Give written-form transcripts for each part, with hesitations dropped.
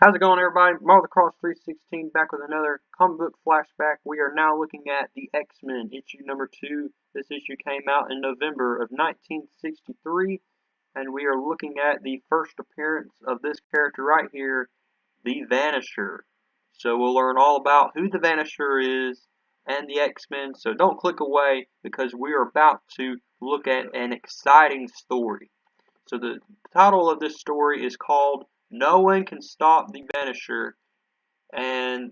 How's it going, everybody? Marvel Cross 316 back with another comic book flashback. We are now looking at the X-Men issue number 2. This issue came out in November of 1963, and we are looking at the first appearance of this character right here, the Vanisher. So we'll learn all about who the Vanisher is and the X-Men. So don't click away because we are about to look at an exciting story. So the title of this story is called No One Can Stop the Vanisher, and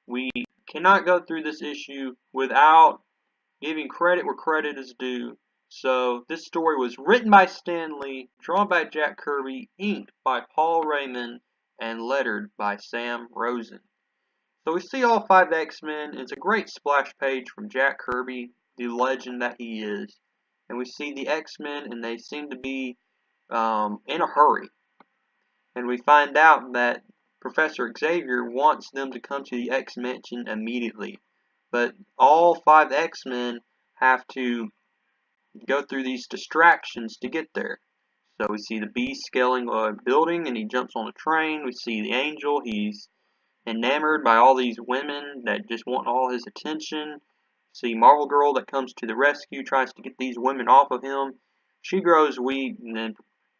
we cannot go through this issue without giving credit where credit is due. So this story was written by Stan Lee, drawn by Jack Kirby, inked by Paul Raymond, and lettered by Sam Rosen. So we see all 5 X-Men. It's a great splash page from Jack Kirby, the legend that he is. And we see the X-Men, and they seem to be in a hurry. And we find out that Professor Xavier wants them to come to the X-Mansion immediately. But all 5 X-Men have to go through these distractions to get there. So we see the Beast scaling a building and he jumps on a train. We see the Angel. He's enamored by all these women that just want all his attention. See Marvel Girl that comes to the rescue, tries to get these women off of him. She grows weak, and then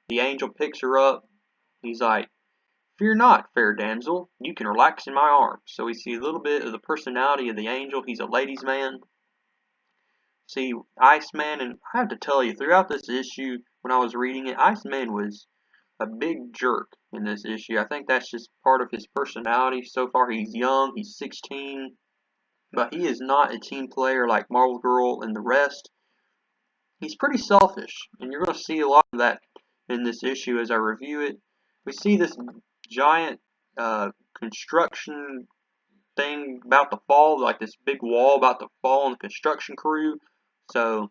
the Angel picks her up. He's like, "Fear not, fair damsel, you can relax in my arms." So we see a little bit of the personality of the Angel. He's a ladies' man. See Iceman, and I have to tell you, throughout this issue, when I was reading it, Iceman was a big jerk in this issue. I think that's just part of his personality. So far, he's young, he's 16, but he is not a team player like Marvel Girl and the rest. He's pretty selfish, and you're going to see a lot of that in this issue as I review it. We see this giant construction thing about to fall, like this big wall about to fall on the construction crew. So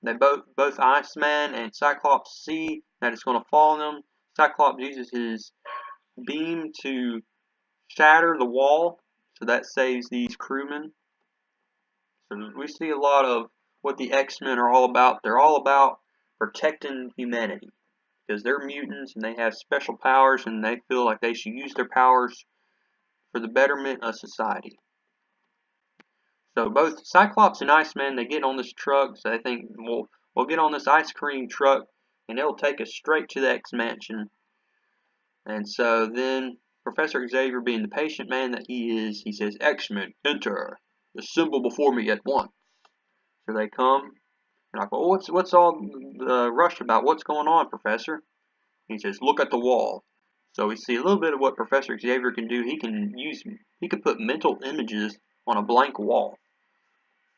they both Iceman and Cyclops see that it's going to fall on them. Cyclops uses his beam to shatter the wall, so that saves these crewmen. So we see a lot of what the X-Men are all about. They're all about protecting humanity, because they're mutants and they have special powers, and they feel like they should use their powers for the betterment of society. So both Cyclops and Iceman, they get on this truck. So they think, we'll get on this ice cream truck and it'll take us straight to the X-Mansion. And so then Professor Xavier, being the patient man that he is, he says, "X-Men, enter. Assemble before me at once." So they come. And I go, "Oh, what's all the rush about? What's going on, Professor?" He says, "Look at the wall." So we see a little bit of what Professor Xavier can do. He can put mental images on a blank wall.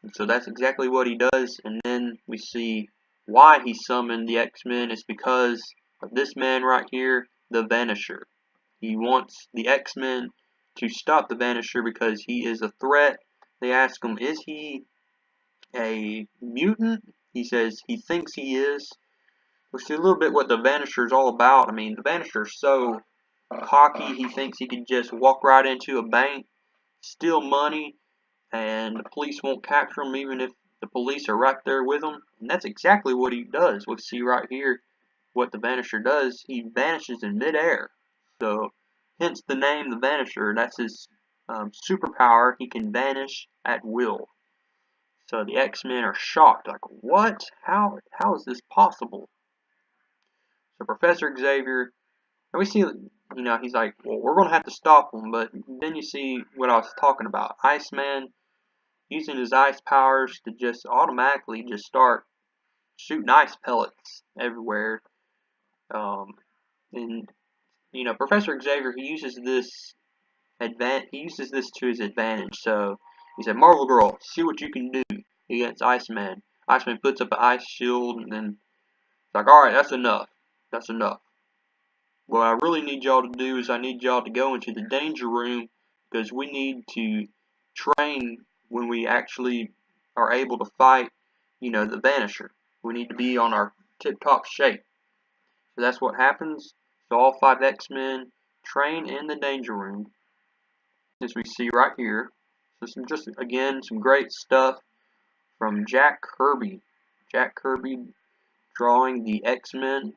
And so that's exactly what he does. And then we see why he summoned the X-Men. It's because of this man right here, the Vanisher. He wants the X-Men to stop the Vanisher because he is a threat. They ask him, is he a mutant? He says he thinks he is. We see a little bit what the Vanisher is all about. I mean, the Vanisher is so cocky, he thinks he can just walk right into a bank, steal money, and the police won't capture him even if the police are right there with him. And that's exactly what he does. We see right here what the Vanisher does. He vanishes in midair. So, hence the name the Vanisher. That's his superpower. He can vanish at will. So the X-Men are shocked. Like, what? How is this possible? So Professor Xavier, and we see, he's like, well, we're going to have to stop him. But then you see what I was talking about. Iceman using his ice powers to just automatically just start shooting ice pellets everywhere. And Professor Xavier, he uses this to his advantage. So he said, "Marvel Girl, see what you can do against Iceman." Iceman puts up an ice shield, and then it's like, "All right, that's enough. That's enough. What I really need y'all to do is I need y'all to go into the danger room because we need to train when we actually are able to fight, the Vanisher. We need to be on our tip-top shape." So that's what happens. So all 5 X-Men train in the danger room, as we see right here. So some great stuff from Jack Kirby. Jack Kirby drawing the X-Men.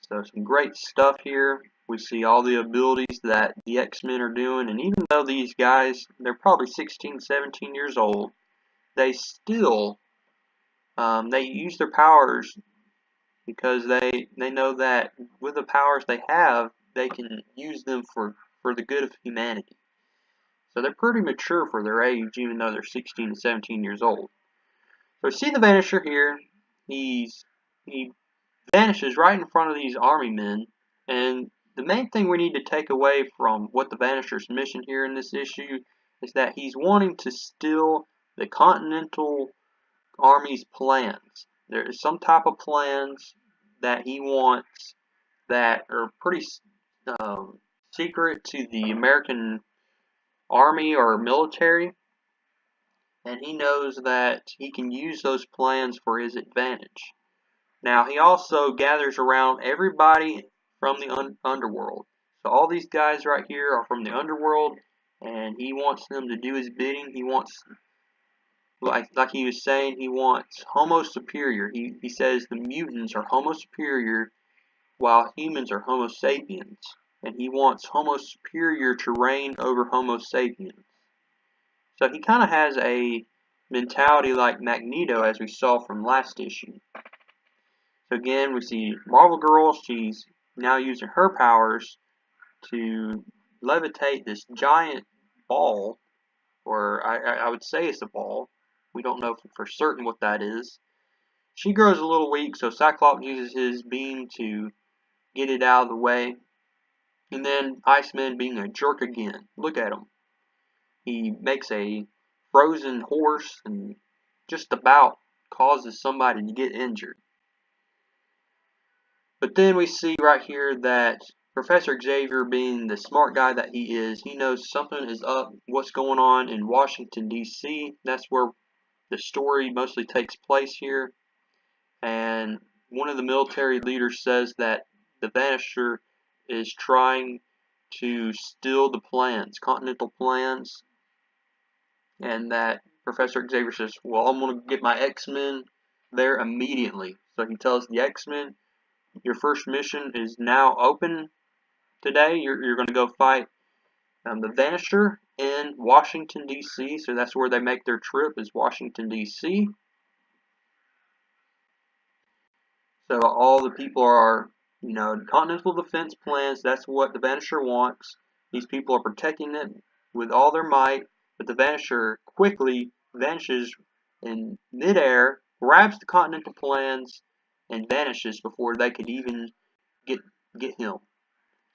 So some great stuff here. We see all the abilities that the X-Men are doing, and even though these guys, they're probably 16, 17 years old, they still, they use their powers because they know that with the powers they have, they can use them for the good of humanity. So they're pretty mature for their age, even though they're 16 to 17 years old. So see the Vanisher here. He vanishes right in front of these army men, and the main thing we need to take away from what the Vanisher's mission here in this issue is that he's wanting to steal the Continental Army's plans. There is some type of plans that he wants that are pretty secret to the American Army or military, and he knows that he can use those plans for his advantage. Now, he also gathers around everybody from the underworld. So all these guys right here are from the underworld, and he wants them to do his bidding. He wants, like he was saying, he wants Homo superior. He says the mutants are Homo superior, while humans are Homo sapiens. And he wants Homo superior to reign over Homo sapiens. So he kind of has a mentality like Magneto, as we saw from last issue. So again, we see Marvel Girl. She's now using her powers to levitate this giant ball, or I would say it's a ball. We don't know for certain what that is. She grows a little weak, so Cyclops uses his beam to get it out of the way. And then Iceman being a jerk again. Look at him. He makes a frozen horse and just about causes somebody to get injured. But then we see right here that Professor Xavier, being the smart guy that he is, he knows something is up, what's going on in Washington, D.C. That's where the story mostly takes place here. And one of the military leaders says that the Vanisher is trying to steal the plans, Continental plans, and that Professor Xavier says, well, I'm going to get my X-Men there immediately. So he tells the X-Men, your first mission is now open today. You're going to go fight the Vanisher in Washington, D.C. So that's where they make their trip, is Washington, D.C. So all the people are, Continental Defense plans. That's what the Vanisher wants. These people are protecting it with all their might, but the Vanisher quickly vanishes in midair, grabs the Continental plans, and vanishes before they could even get him.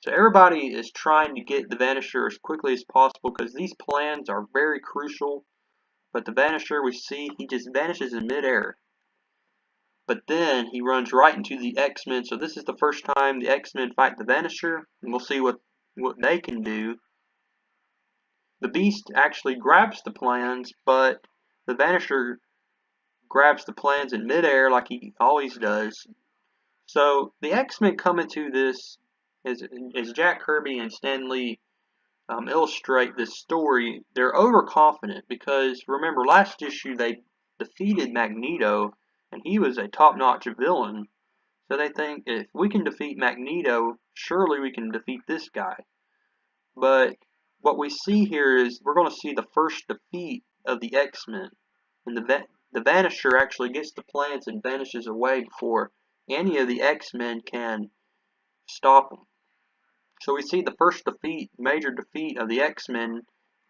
So everybody is trying to get the Vanisher as quickly as possible because these plans are very crucial. But the Vanisher, we see, he just vanishes in midair. But then he runs right into the X-Men. So this is the first time the X-Men fight the Vanisher, and we'll see what they can do. The Beast actually grabs the plans, but the Vanisher grabs the plans in midair like he always does. So the X-Men come into this, as Jack Kirby and Stan Lee illustrate this story, they're overconfident because, remember, last issue they defeated Magneto, and he was a top-notch villain. So they think, if we can defeat Magneto, surely we can defeat this guy. But what we see here is we're going to see the first defeat of the X-Men. And the Vanisher actually gets the plans and vanishes away before any of the X-Men can stop him. So we see the first defeat, major defeat of the X-Men,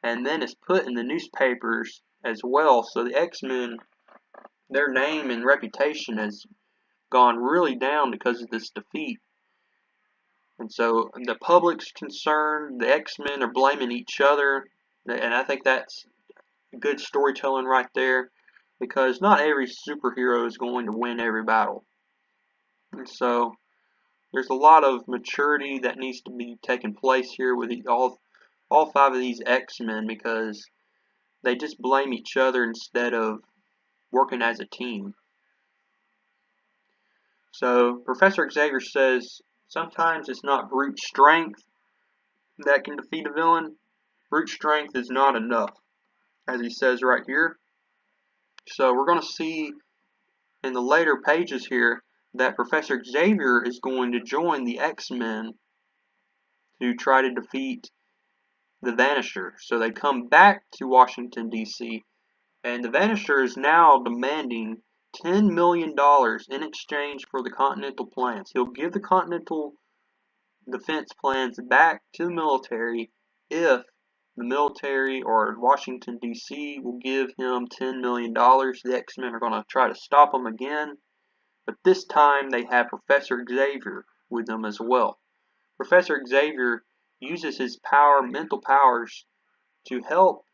and then it's put in the newspapers as well. So the X-Men, their name and reputation has gone really down because of this defeat. And so the public's concerned, the X-Men are blaming each other, and I think that's good storytelling right there, because not every superhero is going to win every battle. And so there's a lot of maturity that needs to be taking place here with all five of these X-Men, because they just blame each other instead of working as a team. So Professor Xavier says sometimes it's not brute strength that can defeat a villain. Brute strength is not enough, as he says right here. So we're going to see in the later pages here that Professor Xavier is going to join the X-Men to try to defeat the Vanisher. So they come back to Washington, D.C., and the Vanisher is now demanding $10 million in exchange for the Continental plans. He'll give the Continental defense plans back to the military if the military or Washington, D.C. will give him $10 million. The X-Men are going to try to stop him again, but this time they have Professor Xavier with them as well. Professor Xavier uses his mental powers, to help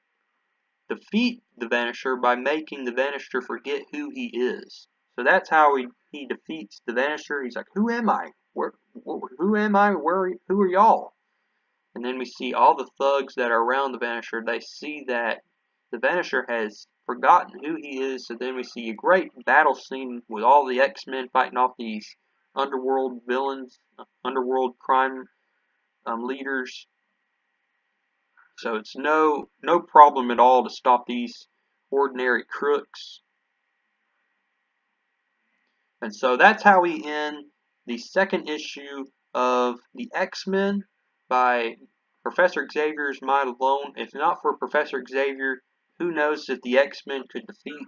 defeat the Vanisher by making the Vanisher forget who he is. So that's how he defeats the Vanisher. He's like, who am I? Who am I? Who are y'all? And then we see all the thugs that are around the Vanisher. They see that the Vanisher has forgotten who he is. So then we see a great battle scene with all the X-Men fighting off these underworld villains, underworld crime leaders. So it's no problem at all to stop these ordinary crooks. And so that's how we end the second issue of the X-Men by Professor Xavier's might alone. If not for Professor Xavier, who knows if the X-Men could defeat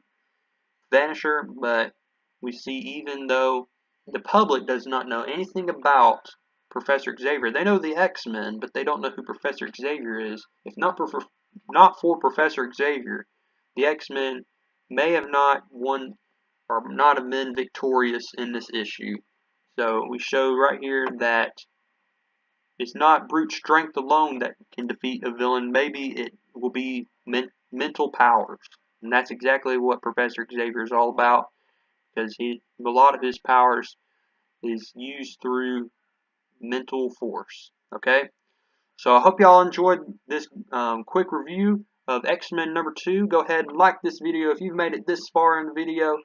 Vanisher. But we see, even though the public does not know anything about Professor Xavier, they know the X-Men, but they don't know who Professor Xavier is. If not for Professor Xavier, the X-Men may have not won or not have been victorious in this issue. So we show right here that it's not brute strength alone that can defeat a villain. Maybe it will be mental powers. And that's exactly what Professor Xavier is all about, because a lot of his powers is used through mental force. Okay? So I hope y'all enjoyed this quick review of X-Men number 2. Go ahead and like this video. If you've made it this far in the video,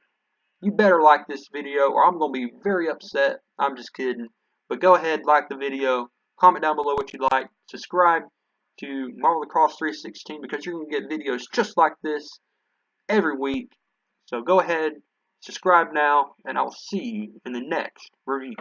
you better like this video or I'm going to be very upset. I'm just kidding. But go ahead, like the video. Comment down below what you like. Subscribe to Marvel Across 316 because you're going to get videos just like this every week. So go ahead, subscribe now, and I'll see you in the next review.